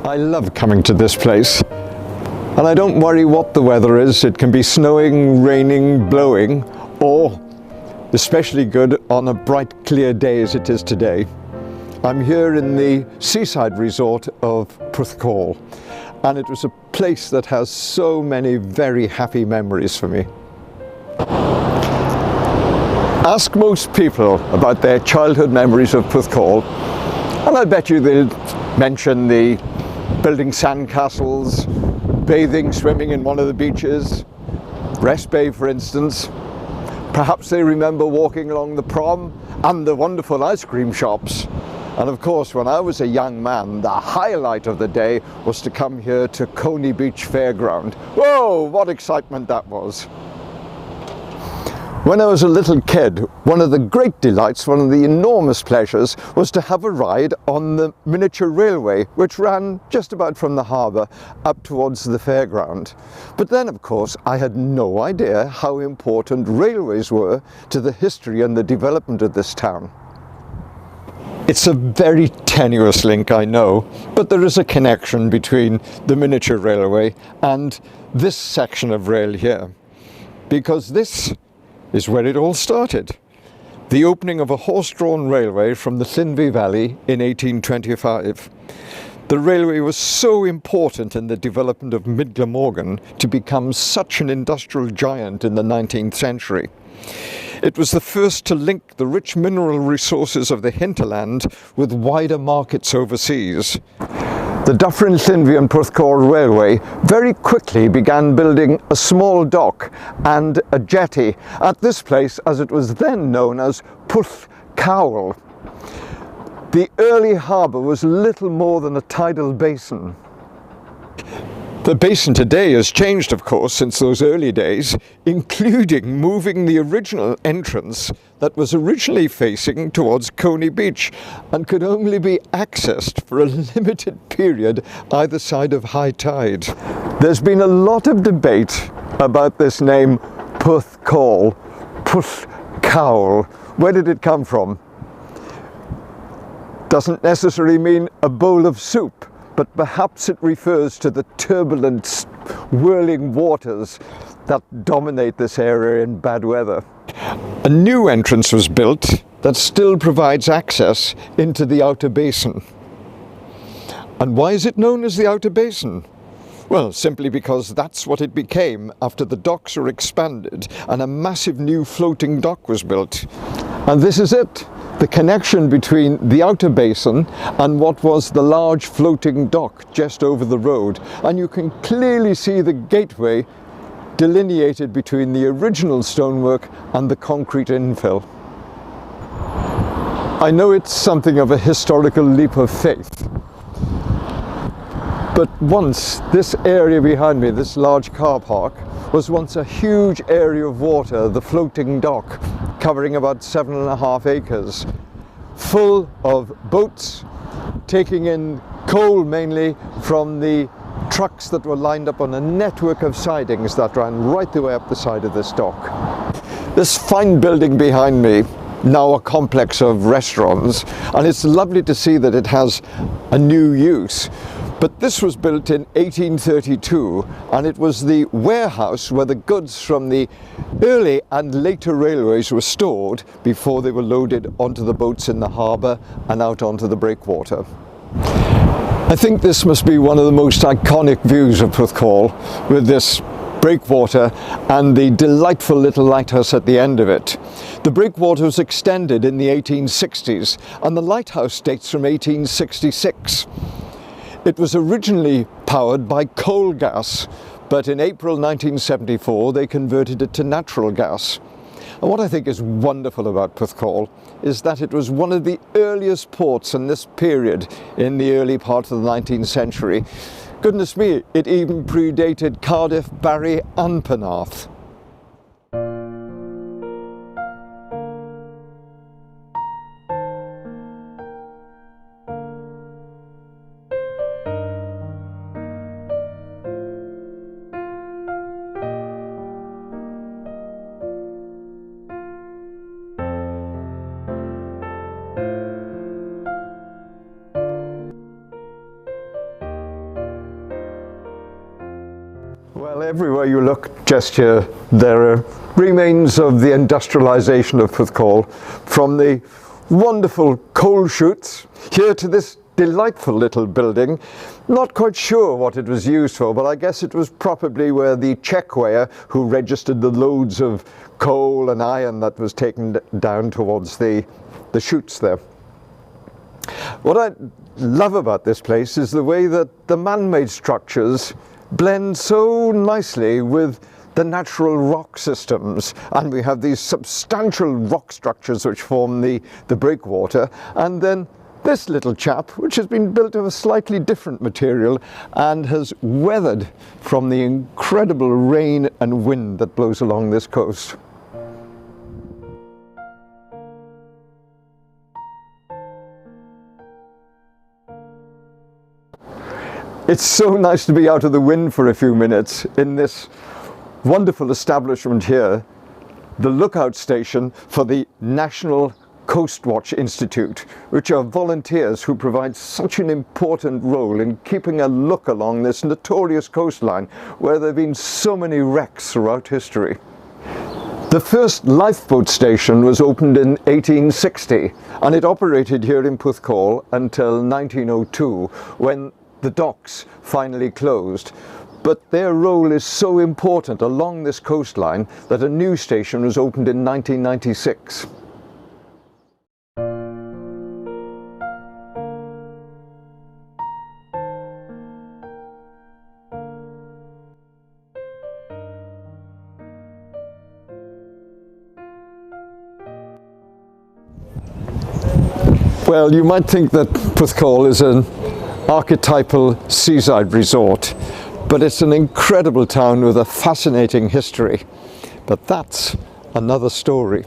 I love coming to this place, and I don't worry what the weather is. It can be snowing, raining, blowing, or especially good on a bright, clear day as it is today. I'm here in the seaside resort of Porthcawl, and it was a place that has so many very happy memories for me. Ask most people about their childhood memories of Porthcawl, and I bet you they'll mention the building sandcastles, bathing, swimming in one of the beaches, Rest Bay for instance. Perhaps they remember walking along the prom and the wonderful ice cream shops. And of course, when I was a young man, the highlight of the day was to come here to Coney Beach Fairground. Whoa, what excitement that was. When I was a little kid, one of the great delights, one of the enormous pleasures, was to have a ride on the miniature railway, which ran just about from the harbour up towards the fairground. But then, of course, I had no idea how important railways were to the history and the development of this town. It's a very tenuous link, I know, but there is a connection between the miniature railway and this section of rail here, because this is where it all started. The opening of a horse-drawn railway from the Llinvi Valley in 1825. The railway was so important in the development of Mid Glamorgan to become such an industrial giant in the 19th century. It was the first to link the rich mineral resources of the hinterland with wider markets overseas. The Dyffryn Llinvi and Porthcawl Railway very quickly began building a small dock and a jetty at this place, as it was then known as Porthcawl. The early harbour was little more than a tidal basin. The basin today has changed, of course, since those early days, including moving the original entrance that was originally facing towards Coney Beach and could only be accessed for a limited period either side of high tide. There's been a lot of debate about this name Porthcawl, Porthcawl. Where did it come from? Doesn't necessarily mean a bowl of soup, but perhaps it refers to the turbulent, whirling waters that dominate this area in bad weather. A new entrance was built that still provides access into the outer basin. And why is it known as the outer basin? Well, simply because that's what it became after the docks were expanded and a massive new floating dock was built. And this is it. The connection between the outer basin and what was the large floating dock just over the road. And you can clearly see the gateway delineated between the original stonework and the concrete infill. I know it's something of a historical leap of faith, but once this area behind me, this large car park, was once a huge area of water, the floating dock, covering about 7.5 acres, full of boats taking in coal mainly from the trucks that were lined up on a network of sidings that ran right the way up the side of this dock. This fine building behind me, now a complex of restaurants, and it's lovely to see that it has a new use. But this was built in 1832, and it was the warehouse where the goods from the early and later railways were stored before they were loaded onto the boats in the harbour and out onto the breakwater. I think this must be one of the most iconic views of Porthcawl, with this breakwater and the delightful little lighthouse at the end of it. The breakwater was extended in the 1860s, and the lighthouse dates from 1866. It was originally powered by coal gas, but in April 1974 they converted it to natural gas. And what I think is wonderful about Porthcawl is that it was one of the earliest ports in this period in the early part of the 19th century. Goodness me, it even predated Cardiff, Barry and Penarth. everywhere you look just here, there are remains of the industrialisation of Porthcawl, from the wonderful coal chutes here to this delightful little building. Not quite sure what it was used for, but I guess it was probably where the checkweigher who registered the loads of coal and iron that was taken down towards the chutes there. What I love about this place is the way that the man-made structures blend so nicely with the natural rock systems, and we have these substantial rock structures which form the breakwater, and then this little chap which has been built of a slightly different material and has weathered from the incredible rain and wind that blows along this coast. It's so nice to be out of the wind for a few minutes in this wonderful establishment here, the lookout station for the National Coast Watch Institute, which are volunteers who provide such an important role in keeping a look along this notorious coastline where there have been so many wrecks throughout history. The first lifeboat station was opened in 1860, and it operated here in Porthcawl until 1902, when the docks finally closed. But their role is so important along this coastline that a new station was opened in 1996. Well, you might think that Porthcawl is an archetypal seaside resort, but it's an incredible town with a fascinating history. But that's another story.